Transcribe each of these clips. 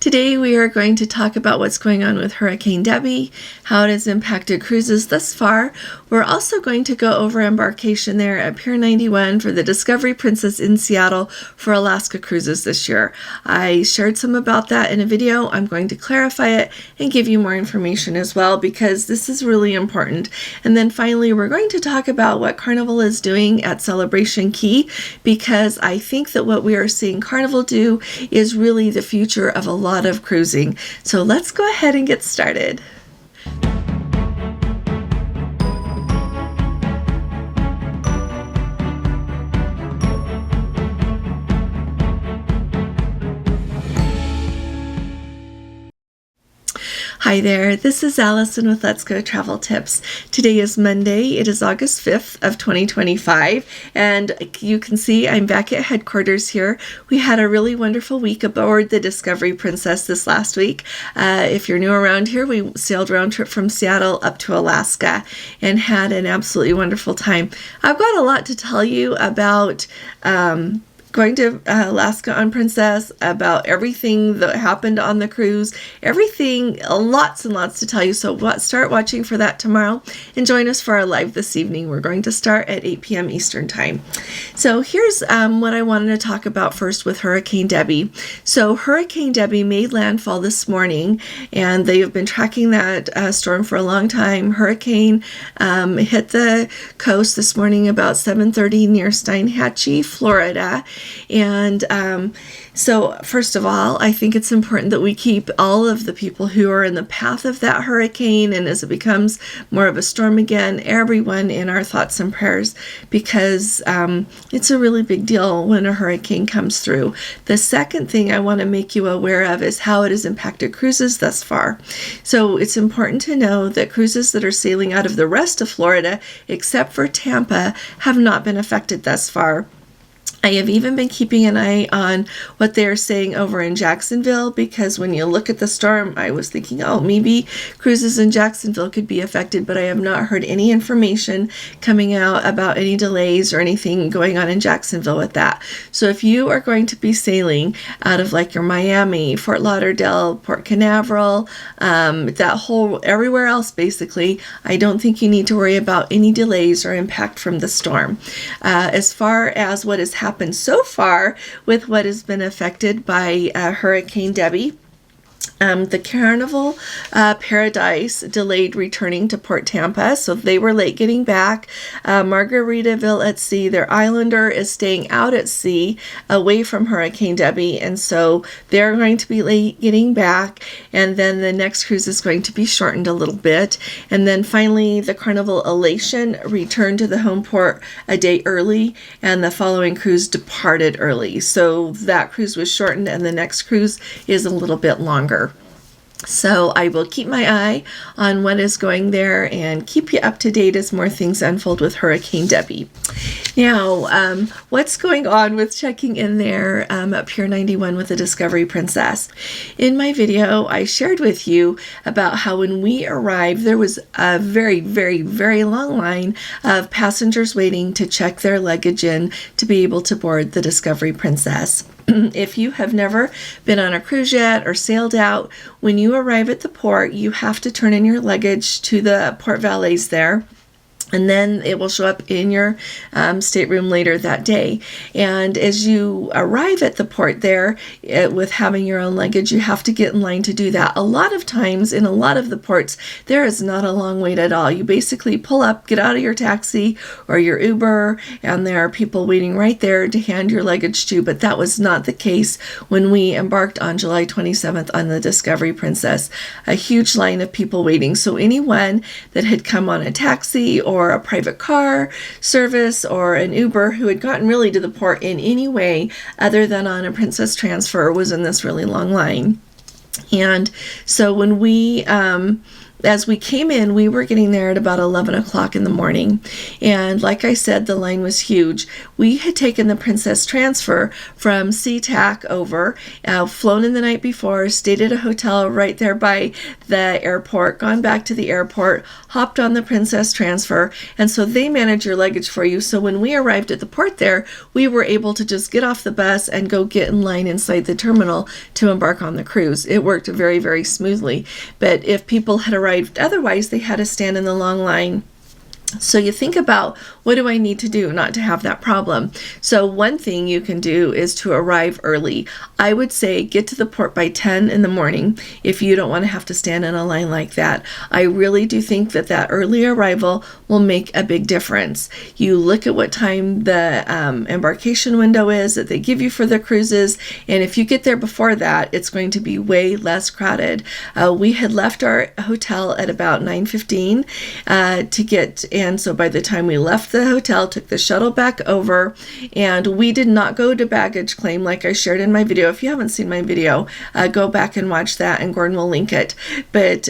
Today we are going to talk about what's going on with Hurricane Debby, how it has impacted cruises thus far. We're also going to go over Embarkation there at Pier 91 for the Discovery Princess in Seattle for Alaska cruises this year. I shared some about that in a video. I'm going to clarify it and give you more information as well because this is really important. And then finally, we're going to talk about what Carnival is doing at Celebration Key because I think that what we are seeing Carnival do is really the future of a lot of cruising. So let's go ahead and get started. Hi there, this is Allison with Let's Go Travel Tips. Today is Monday, it is August 5th of 2025, and you can see I'm back at headquarters here. We had a really wonderful week aboard the Discovery Princess this last week. If you're new around here, we sailed round trip from Seattle up to Alaska and had an absolutely wonderful time. I've got a lot to tell you about going to Alaska on Princess, about everything that happened on the cruise, everything, lots and lots to tell you. So start watching for that tomorrow and join us for our live this evening. We're going to start at 8 p.m. Eastern time. So here's what I wanted to talk about first with Hurricane Debby. So Hurricane Debby made landfall this morning, and they have been tracking that storm for a long time. Hurricane hit the coast this morning about 7:30 near Steinhatchee, Florida. And so first of all, I think it's important that we keep all of the people who are in the path of that hurricane, and as it becomes more of a storm again, everyone in our thoughts and prayers, because it's a really big deal when a hurricane comes through. The second thing I want to make you aware of is how it has impacted cruises thus far. So it's important to know that cruises that are sailing out of the rest of Florida, except for Tampa, have not been affected thus far. I have even been keeping an eye on what they're saying over in Jacksonville, because when you look at the storm, I was thinking, oh, maybe cruises in Jacksonville could be affected, but I have not heard any information coming out about any delays or anything going on in Jacksonville with that. So if you are going to be sailing out of like your Miami, Fort Lauderdale, Port Canaveral, that whole, everywhere else basically, I don't think you need to worry about any delays or impact from the storm. As far as what has happened so far with what has been affected by Hurricane Debby, the Carnival Paradise delayed returning to Port Tampa, so they were late getting back. Margaritaville at Sea, their Islander, is staying out at sea away from Hurricane Debby, and so they're going to be late getting back, and then the next cruise is going to be shortened a little bit. And then finally, the Carnival Elation returned to the home port a day early, and the following cruise departed early. So that cruise was shortened, and the next cruise is a little bit longer. So I will keep my eye on what is going and keep you up to date as more things unfold with Hurricane Debby. Now, what's going on with checking in there at Pier 91 with the Discovery Princess? In my video, I shared with you about how when we arrived, there was a very, very, very long line of passengers waiting to check their luggage in to be able to board the Discovery Princess. If you have never been on a cruise yet or sailed out, when you arrive at the port, you have to turn in your luggage to the port valets there. And then it will show up in your stateroom later that day. And as you arrive at the port there, with having your own luggage, you have to get in line to do that. A lot of times, in a lot of the ports, there is not a long wait at all. You basically pull up, get out of your taxi or your Uber, and there are people waiting right there to hand your luggage to. But that was not the case when we embarked on July 27th on the Discovery Princess. A huge line of people waiting. So anyone that had come on a taxi or a private car service or an Uber who had gotten really to the port in any way other than on a Princess transfer was in this really long line. And so when we as we came in, we were getting there at about 11 o'clock in the morning. And like I said, the line was huge. We had taken the Princess Transfer from SeaTac over, flown in the night before, stayed at a hotel right there by the airport, gone back to the airport, hopped on the Princess Transfer, and so they manage your luggage for you. So when we arrived at the port there, we were able to just get off the bus and go get in line inside the terminal to embark on the cruise. It worked very, very smoothly. But if people had arrived otherwise, they had to stand in the long line. So you think about, what do I need to do not to have that problem? So one thing you can do is to arrive early. I would say get to the port by 10 in the morning if you don't want to have to stand in a line like that. I really do think that that early arrival will make a big difference. You look at what time the embarkation window is that they give you for the cruises, and if you get there before that, it's going to be way less crowded. We had left our hotel at about 9:15 to get, and so by the time we left the hotel, took the shuttle back over, and we did not go to baggage claim like I shared in my video. If you haven't seen my video, go back and watch that, and Gordon will link it. But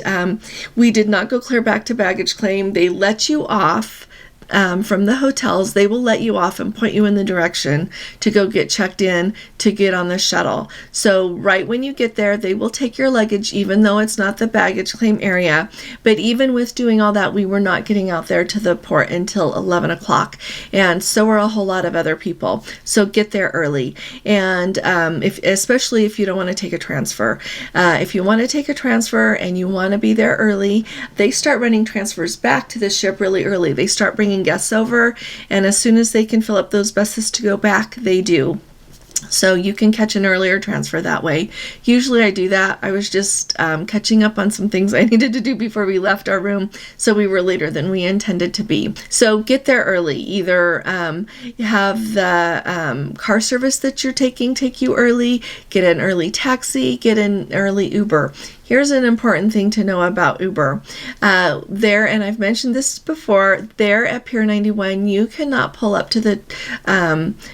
we did not go clear back to baggage claim. They let you off from the hotels. They will let you off and point you in the direction to go get checked in to get on the shuttle. So right when you get there, they will take your luggage, even though it's not the baggage claim area. But even with doing all that, we were not getting out there to the port until 11 o'clock. And so were a whole lot of other people. So get there early. And especially if you don't want to take a transfer. If you want to take a transfer and you want to be there early, they start running transfers back to the ship really early. They start bringing guests over, and as soon as they can fill up those buses to go back, they do. So you can catch an earlier transfer that way. Usually I do that. I was just catching up on some things I needed to do before we left our room, so we were later than we intended to be. So get there early. Either have the car service that you're taking take you early, get an early taxi, get an early Uber. Here's an important thing to know about Uber. There, and I've mentioned this before, there at Pier 91, you cannot pull up to the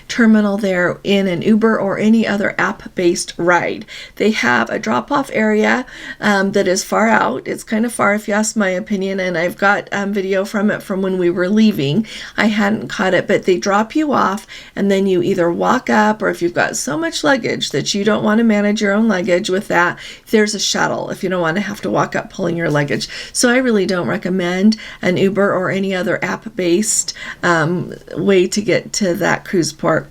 terminal there in an Uber or any other app-based ride. They have a drop-off area that is far out. It's kind of far if you ask my opinion, and I've got video from it from when we were leaving. I hadn't caught it, but they drop you off, and then you either walk up, or if you've got so much luggage that you don't want to manage your own luggage with that, there's a shuttle if you don't want to have to walk up pulling your luggage. So I really don't recommend an Uber or any other app-based way to get to that cruise port.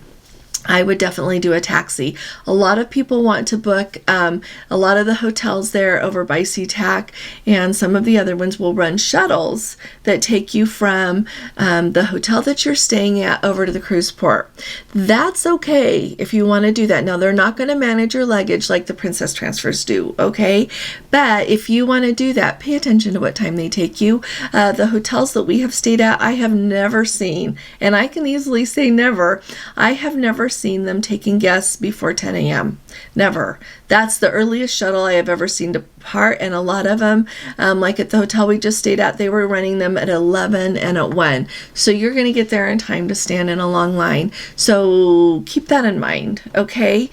I would definitely do a taxi. A lot of people want to book, a lot of the hotels there over by SeaTac and some of the other ones will run shuttles that take you from the hotel that you're staying at over to the cruise port. That's okay if you want to do that. Now, they're not going to manage your luggage like the Princess Transfers do, okay? But if you want to do that, pay attention to what time they take you. The hotels that we have stayed at, I have never seen, and I can easily say never, I have never seen them taking guests before 10 a.m. Never. That's the earliest shuttle I have ever seen depart, and a lot of them, like at the hotel we just stayed at, they were running them at 11 and at 1. So you're going to get there in time to stand in a long line. So keep that in mind, okay?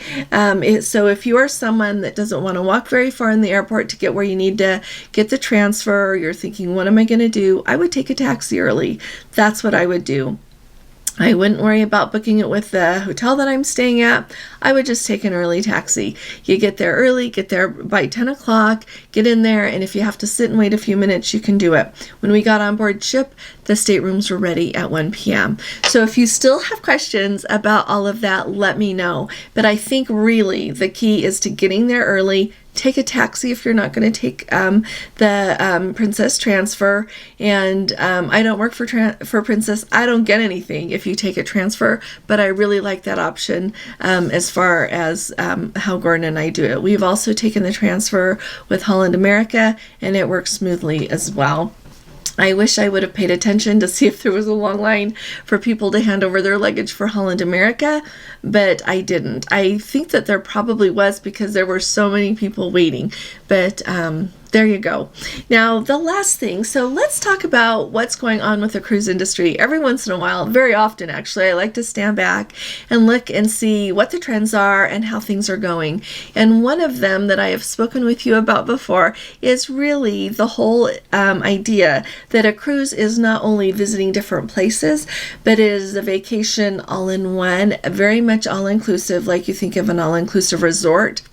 So if you are someone that doesn't want to walk very far in the airport to get where you need to get the transfer, or you're thinking, what am I going to do? I would take a taxi early. That's what I would do. I wouldn't worry about booking it with the hotel that I'm staying at. I would just take an early taxi. You get there early, get there by 10 o'clock, get in there, and if you have to sit and wait a few minutes, you can do it. When we got on board ship, the staterooms were ready at 1 p.m. So if you still have questions about all of that, let me know. But I think really the key is to getting there early. Take a taxi if you're not going to take the Princess Transfer. And I don't work for Princess. I don't get anything if you take a transfer, but I really like that option as far as how Gordon and I do it. We've also taken the transfer with Holland America, and it works smoothly as well. I wish I would have paid attention to see if there was a long line for people to hand over their luggage for Holland America, but I didn't. I think that there probably was because there were so many people waiting, but There you go. Now, the last thing, so let's talk about what's going on with the cruise industry. Every once in a while, very often actually, I like to stand back and look and see what the trends are and how things are going. And one of them that I have spoken with you about before is really the whole idea that a cruise is not only visiting different places, but it is a vacation all in one, very much all-inclusive, like you think of an all-inclusive resort,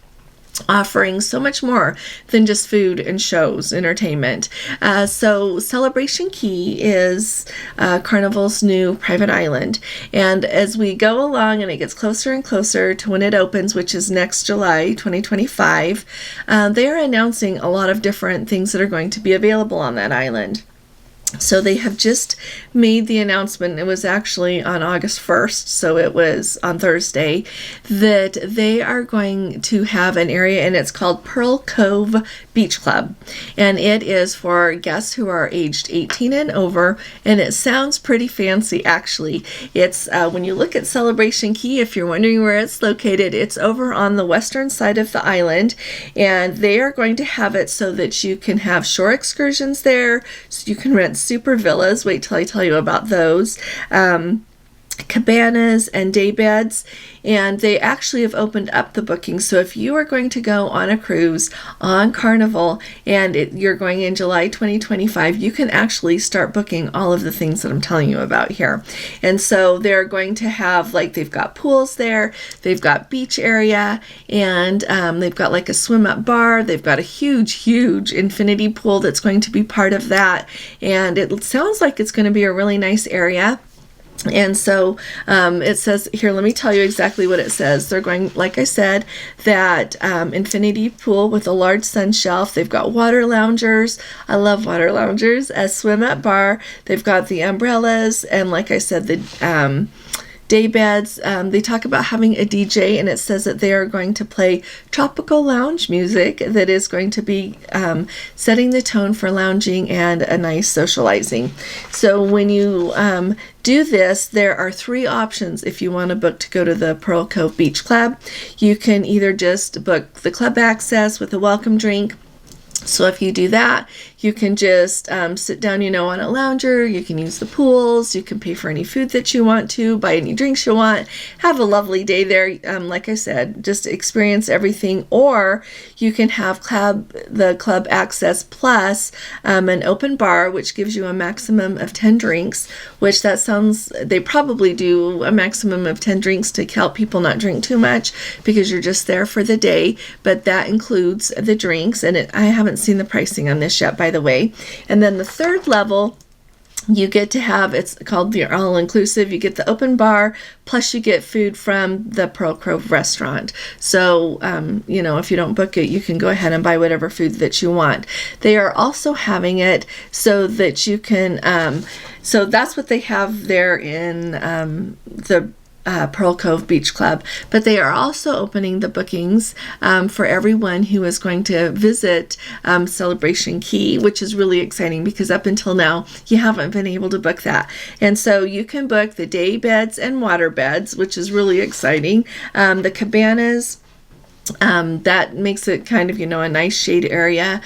offering so much more than just food and shows, entertainment. So Celebration Key is Carnival's new private island. And as we go along and it gets closer and closer to when it opens, which is next July 2025, they are announcing a lot of different things that are going to be available on that island. So they have just made the announcement, it was actually on August 1st, so it was on Thursday, that they are going to have an area, and it's called Pearl Cove Beach Club. And it is for guests who are aged 18 and over, and it sounds pretty fancy, actually. It's, when you look at Celebration Key, if you're wondering where it's located, it's over on the western side of the island, and they are going to have it so that you can have shore excursions there, so you can rent super villas. Wait till I tell you about those. Cabanas and day beds, and they actually have opened up the booking. So if you are going to go on a cruise on Carnival and you're going in July 2025, you can actually start booking all of the things that I'm telling you about here. And so they're going to have, like, they've got pools there, they've got beach area, and they've got like a swim up bar, they've got a huge infinity pool that's going to be part of that, and it sounds like it's going to be a really nice area. And so it says here, let me tell you exactly what it says. They're going, like I said, that infinity pool with a large sun shelf. They've got water loungers. I love water loungers. A swim up bar. They've got the umbrellas. And like I said, the day beds. They talk about having a DJ, and it says that they are going to play tropical lounge music that is going to be setting the tone for lounging and a nice socializing. So when you do this, there are 3 options if you want to book to go to the Pearl Cove Beach Club. You can either just book the club access with a welcome drink. So if you do that, you can just sit down, on a lounger. You can use the pools. You can pay for any food that you want to, buy any drinks you want, have a lovely day there. Like I said, just experience everything. Or you can have the club access plus an open bar, which gives you a maximum of 10 drinks, which that sounds, they probably do a maximum of 10 drinks to help people not drink too much because you're just there for the day. But that includes the drinks, and I haven't seen the pricing on this yet, by the way. And then the third level, you get to have, it's called the all-inclusive. You get the open bar, plus you get food from the Pearl Cove restaurant. So, if you don't book it, you can go ahead and buy whatever food that you want. They are also having it so that you can, so that's what they have there in the Pearl Cove Beach Club, but they are also opening the bookings for everyone who is going to visit Celebration Key, which is really exciting because up until now you haven't been able to book that. And so you can book the day beds and water beds, which is really exciting. The cabanas, that makes it kind of, a nice shade area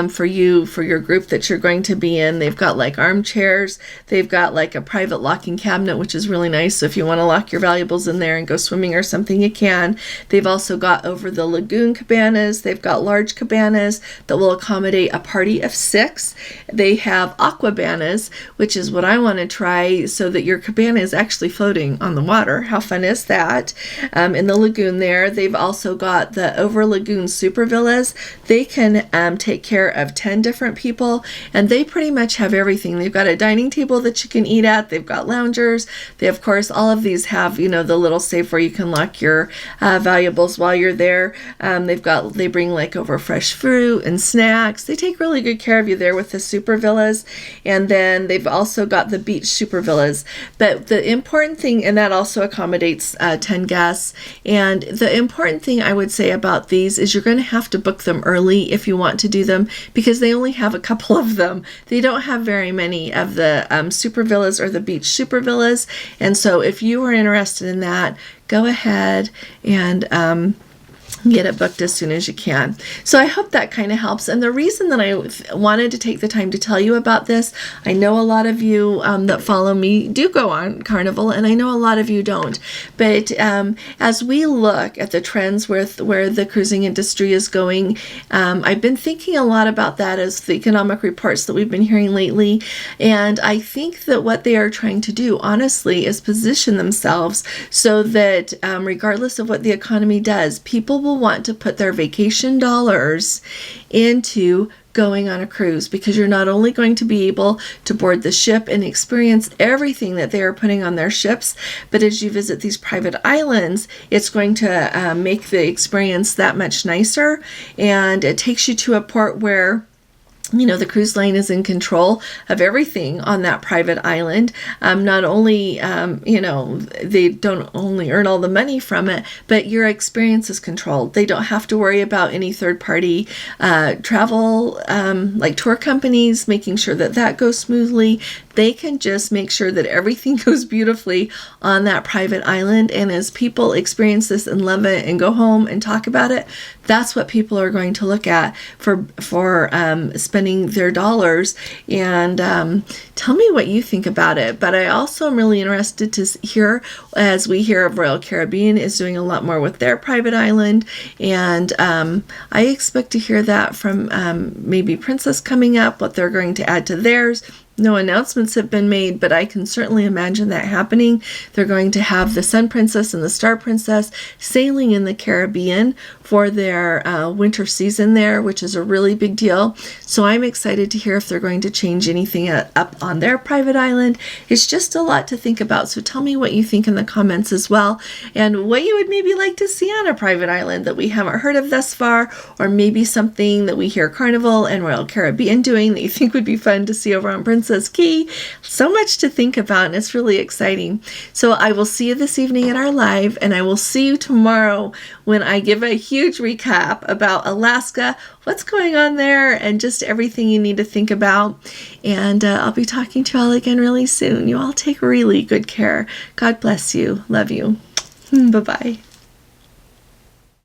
for your group that you're going to be in. They've got like armchairs. They've got like a private locking cabinet, which is really nice. So if you want to lock your valuables in there and go swimming or something, you can. They've also got over the lagoon cabanas. They've got large cabanas that will accommodate a party of 6. They have aquabanas, which is what I want to try, so that your cabana is actually floating on the water. How fun is that? In the lagoon there, they've also got the over lagoon super villas. They can take care of 10 different people, and they pretty much have everything. They've got a dining table that you can eat at. They've got loungers. They, of course, all of these have, the little safe where you can lock your valuables while you're there. They bring like over fresh fruit and snacks. They take really good care of you there with the super villas. And then they've also got the beach super villas. But the important thing, and that also accommodates 10 guests. And the important thing I would say about these is you're going to have to book them early if you want to do them, because they only have a couple of them. They don't have very many of the super villas or the beach super villas. And so if you are interested in that, go ahead and get it booked as soon as you can. So I hope that kind of helps. And the reason that I wanted to take the time to tell you about this, I know a lot of you that follow me do go on Carnival, and I know a lot of you don't. But as we look at the trends where the cruising industry is going, I've been thinking a lot about that as the economic reports that we've been hearing lately. And I think that what they are trying to do, honestly, is position themselves so that regardless of what the economy does, people will want to put their vacation dollars into going on a cruise, because you're not only going to be able to board the ship and experience everything that they are putting on their ships, but as you visit these private islands, it's going to make the experience that much nicer, and it takes you to a port where the cruise line is in control of everything on that private island. Not only, they don't only earn all the money from it, but your experience is controlled. They don't have to worry about any third-party travel, like tour companies, making sure that goes smoothly. They can just make sure that everything goes beautifully on that private island. And as people experience this and love it and go home and talk about it, that's what people are going to look at for spending their dollars. And tell me what you think about it. But I also am really interested to hear, as we hear of Royal Caribbean is doing a lot more with their private island. And I expect to hear that from maybe Princess coming up, what they're going to add to theirs. No announcements have been made, but I can certainly imagine that happening. They're going to have the Sun Princess and the Star Princess sailing in the Caribbean for their winter season there, which is a really big deal. So I'm excited to hear if they're going to change anything up on their private island. It's just a lot to think about. So tell me what you think in the comments as well, and what you would maybe like to see on a private island that we haven't heard of thus far, or maybe something that we hear Carnival and Royal Caribbean doing that you think would be fun to see over on Princess Key. So much to think about, and it's really exciting. So I will see you this evening at our live, and I will see you tomorrow when I give a huge recap about Alaska, what's going on there, and just everything you need to think about. And I'll be talking to you all again really soon. You all take really good care. God bless you. Love you. Bye-bye.